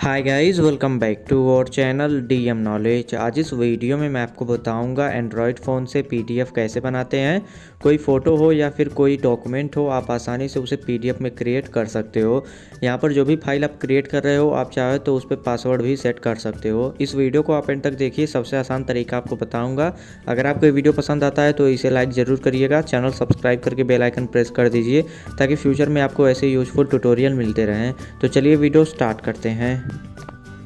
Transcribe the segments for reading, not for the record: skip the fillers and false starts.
Hi guys, welcome back to our channel DM knowledge. आज इस video में मैं आपको बताऊंगा एंड्रॉयड फ़ोन से पीडीएफ कैसे बनाते हैं। कोई फ़ोटो हो या फिर कोई डॉक्यूमेंट हो, आप आसानी से उसे पीडीएफ में क्रिएट कर सकते हो। यहाँ पर जो भी फाइल आप क्रिएट कर रहे हो, आप चाहे तो उस पर पासवर्ड भी सेट कर सकते हो। इस वीडियो को आप एंड तक देखिए, सबसे आसान तरीका आपको बताऊँगा। अगर आपको ये वीडियो पसंद आता है तो इसे लाइक ज़रूर करिएगा, चैनल सब्सक्राइब करके बेल आइकन प्रेस कर दीजिए ताकि फ्यूचर में आपको ऐसे यूजफुल ट्यूटोरियल मिलते रहें। तो चलिए वीडियो स्टार्ट करते हैं।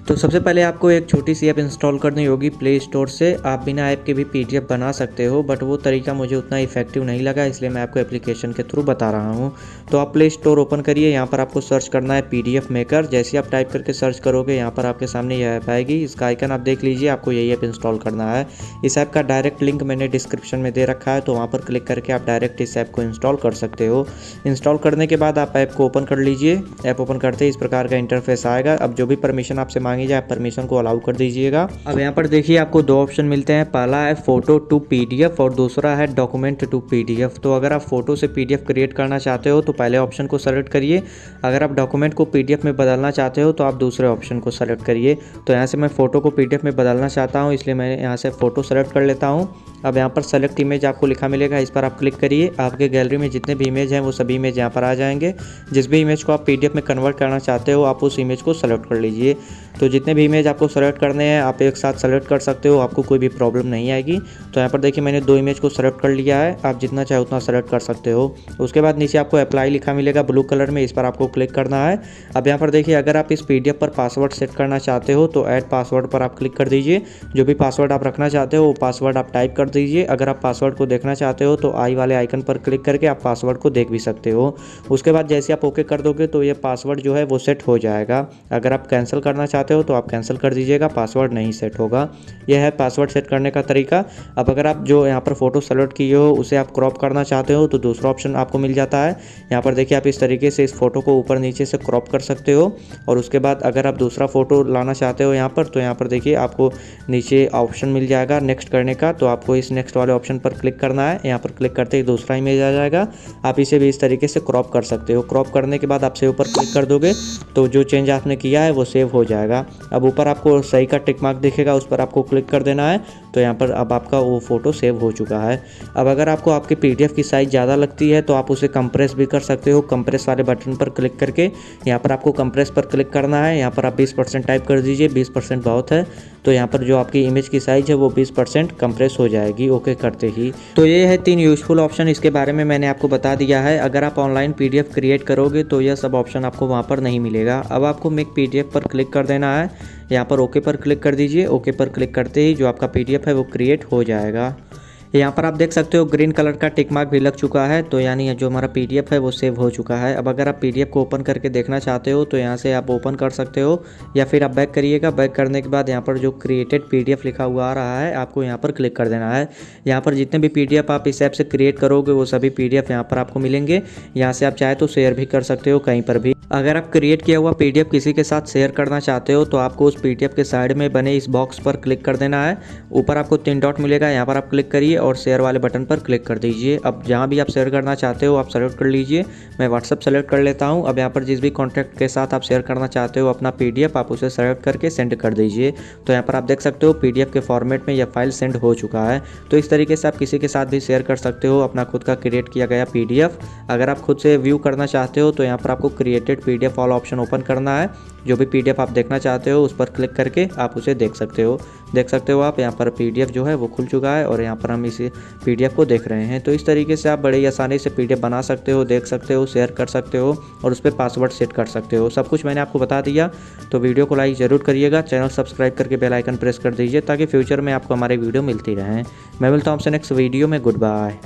तो सबसे पहले आपको एक छोटी सी ऐप इंस्टॉल करनी होगी प्ले स्टोर से। आप बिना ऐप के भी पीडीएफ बना सकते हो, बट वो तरीका मुझे उतना इफेक्टिव नहीं लगा, इसलिए मैं आपको एप्लीकेशन के थ्रू बता रहा हूँ। तो आप प्ले स्टोर ओपन करिए, यहाँ पर आपको सर्च करना है पीडीएफ मेकर। जैसे आप टाइप करके सर्च करोगे, यहाँ पर आपके सामने यह ऐप आएगी। इसका आइकन आप देख लीजिए, आपको यही ऐप इंस्टॉल करना है। इस ऐप का डायरेक्ट लिंक मैंने डिस्क्रिप्शन में दे रखा है, तो वहाँ पर क्लिक करके आप डायरेक्ट इस ऐप को इंस्टॉल कर सकते हो। इंस्टॉल करने के बाद आप ऐप को ओपन कर लीजिए। ऐप ओपन करते ही इस प्रकार का इंटरफेस आएगा। अब जो भी परमिशन आपसे मांगी जाए, परमिशन अलाउ कर दीजिएगा। अब यहाँ पर देखिए आपको दो ऑप्शन मिलते हैं। पहला है फोटो टू पीडीएफ और दूसरा है डॉक्यूमेंट टू पीडीएफ। तो अगर आप फोटो से पीडीएफ क्रिएट करना चाहते हो तो पहले ऑप्शन को सेलेक्ट करिए। अगर आप डॉक्यूमेंट को पीडीएफ में बदलना चाहते हो तो आप दूसरे ऑप्शन को सेलेक्ट करिए। तो यहाँ से मैं फोटो को पीडीएफ में बदलना चाहता हूँ, इसलिए मैं यहाँ से फोटो सेलेक्ट कर लेता हूँ। अब यहाँ पर सेलेक्ट इमेज आपको लिखा मिलेगा, इस पर आप क्लिक करिए। आपके गैलरी में जितने भी इमेज हैं वो सभी इमेज यहाँ पर आ जाएंगे। जिस भी इमेज को आप पीडीएफ में कन्वर्ट करना चाहते हो, आप उस इमेज को सेलेक्ट कर लीजिए। तो जितने भी इमेज आपको सेलेक्ट करने हैं, आप एक साथ सेलेक्ट कर सकते हो, आपको कोई भी प्रॉब्लम नहीं आएगी। तो यहाँ पर देखिए मैंने दो इमेज को सेलेक्ट कर लिया है। आप जितना चाहे उतना सेलेक्ट कर सकते हो। उसके बाद नीचे आपको अप्लाई लिखा मिलेगा ब्लू कलर में, इस पर आपको क्लिक करना है। अब यहाँ पर देखिए, अगर आप इस पीडीएफ पर पासवर्ड सेट करना चाहते हो तो ऐड पासवर्ड पर आप क्लिक कर दीजिए। जो भी पासवर्ड आप रखना चाहते हो वो पासवर्ड आप टाइप कर दीजिए। अगर आप पासवर्ड को देखना चाहते हो तो आई वाले आइकन पर क्लिक करके आप पासवर्ड को देख भी सकते हो। उसके बाद जैसे आप ओके कर दोगे तो ये पासवर्ड जो है वो सेट हो जाएगा। अगर आप कैंसिल करना चाहते हो तो आप कैंसिल कर दीजिएगा, पासवर्ड नहीं सेट होगा। यह है पासवर्ड सेट करने का तरीका। अब अगर आप जो यहाँ पर फोटो सेलेक्ट किए हो उसे आप क्रॉप करना चाहते हो तो दूसरा ऑप्शन आपको मिल जाता है। यहाँ पर देखिए आप इस तरीके से इस फोटो को ऊपर नीचे से क्रॉप कर सकते हो। और उसके बाद अगर आप दूसरा फोटो लाना चाहते हो यहाँ पर, तो यहाँ पर देखिए आपको नीचे ऑप्शन मिल जाएगा नेक्स्ट करने का। तो आपको इस नेक्स्ट वाले ऑप्शन पर क्लिक करना है। यहाँ पर क्लिक करते ही दूसरा इमेज आ जाएगा। आप इसे भी इस तरीके से क्रॉप कर सकते हो। क्रॉप करने के बाद आप सेव पर क्लिक कर दोगे तो जो चेंज आपने किया है वो सेव हो जाएगा। अब ऊपर आपको सही का टिक मार्क दिखेगा, उस पर आपको क्लिक कर देना है। तो यहाँ पर अब आपका वो फ़ोटो सेव हो चुका है। अब अगर आपको आपके पीडीएफ की साइज़ ज़्यादा लगती है तो आप उसे कंप्रेस भी कर सकते हो। कंप्रेस वाले बटन पर क्लिक करके यहाँ पर आपको कंप्रेस पर क्लिक करना है। यहाँ पर आप 20% टाइप कर दीजिए, 20% बहुत है। तो यहाँ पर जो आपकी इमेज की साइज़ है वो 20% कंप्रेस हो जाएगी ओके करते ही। तो ये है 3 यूज़फुल ऑप्शन, इसके बारे में मैंने आपको बता दिया है। अगर आप ऑनलाइन पीडीएफ क्रिएट करोगे तो यह सब ऑप्शन आपको वहाँ पर नहीं मिलेगा। अब आपको मेक पीडीएफ पर क्लिक कर देना है। यहाँ पर ओके पर क्लिक कर दीजिए। ओके पर क्लिक करते ही जो आपका पीडीएफ है वो क्रिएट हो जाएगा। यहाँ पर आप देख सकते हो ग्रीन कलर का टिक मार्क भी लग चुका है। तो यानी जो हमारा पीडीएफ है वो सेव हो चुका है। अब अगर आप पीडीएफ को ओपन करके देखना चाहते हो तो यहाँ से आप ओपन कर सकते हो, या फिर आप बैक करिएगा। बैक करने के बाद यहाँ पर जो क्रिएटेड पीडीएफ लिखा हुआ आ रहा है, आपको यहाँ पर क्लिक कर देना है। यहाँ पर जितने भी पीडीएफ आप इस ऐप से क्रिएट करोगे वो सभी पीडीएफ यहाँ पर आपको मिलेंगे। यहाँ से आप चाहे तो शेयर भी कर सकते हो कहीं पर भी। अगर आप क्रिएट किया हुआ पीडीएफ किसी के साथ शेयर करना चाहते हो तो आपको उस पीडीएफ के साइड में बने इस बॉक्स पर क्लिक कर देना है। ऊपर आपको 3 डॉट मिलेगा, यहाँ पर आप क्लिक करिए और शेयर वाले बटन पर क्लिक कर दीजिए। अब जहाँ भी आप शेयर करना चाहते हो आप सेलेक्ट कर लीजिए। मैं व्हाट्सअप सेलेक्ट कर लेता हूँ। अब यहाँ पर जिस भी कॉन्टैक्ट के साथ आप शेयर करना चाहते हो अपना पीडीएफ, आप उसे सेलेक्ट करके सेंड कर दीजिए। तो यहाँ पर आप देख सकते हो पीडीएफ के फॉर्मेट में यह फाइल सेंड हो चुका है। तो इस तरीके से आप किसी के साथ भी शेयर कर सकते हो अपना खुद का क्रिएट किया गया पीडीएफ। अगर आप खुद से व्यू करना चाहते हो तो यहाँ पर आपको क्रिएटेड पीडीएफ वाला ऑप्शन ओपन करना है। जो भी पीडीएफ आप देखना चाहते हो उस पर क्लिक करके आप उसे देख सकते हो। आप यहाँ पर पीडीएफ जो है वो खुल चुका है और यहाँ पर हम इस पीडीएफ को देख रहे हैं। तो इस तरीके से आप बड़े ही आसानी से पीडीएफ बना सकते हो, देख सकते हो, शेयर कर सकते हो और उस पर पासवर्ड सेट कर सकते हो। सब कुछ मैंने आपको बता दिया। तो वीडियो को लाइक ज़रूर करिएगा, चैनल सब्सक्राइब करके बेल आइकन प्रेस कर दीजिए ताकि फ्यूचर में आपको हमारे वीडियो मिलती रहें। मैं मिलता हूँ आपसे नेक्स्ट वीडियो में। Good bye.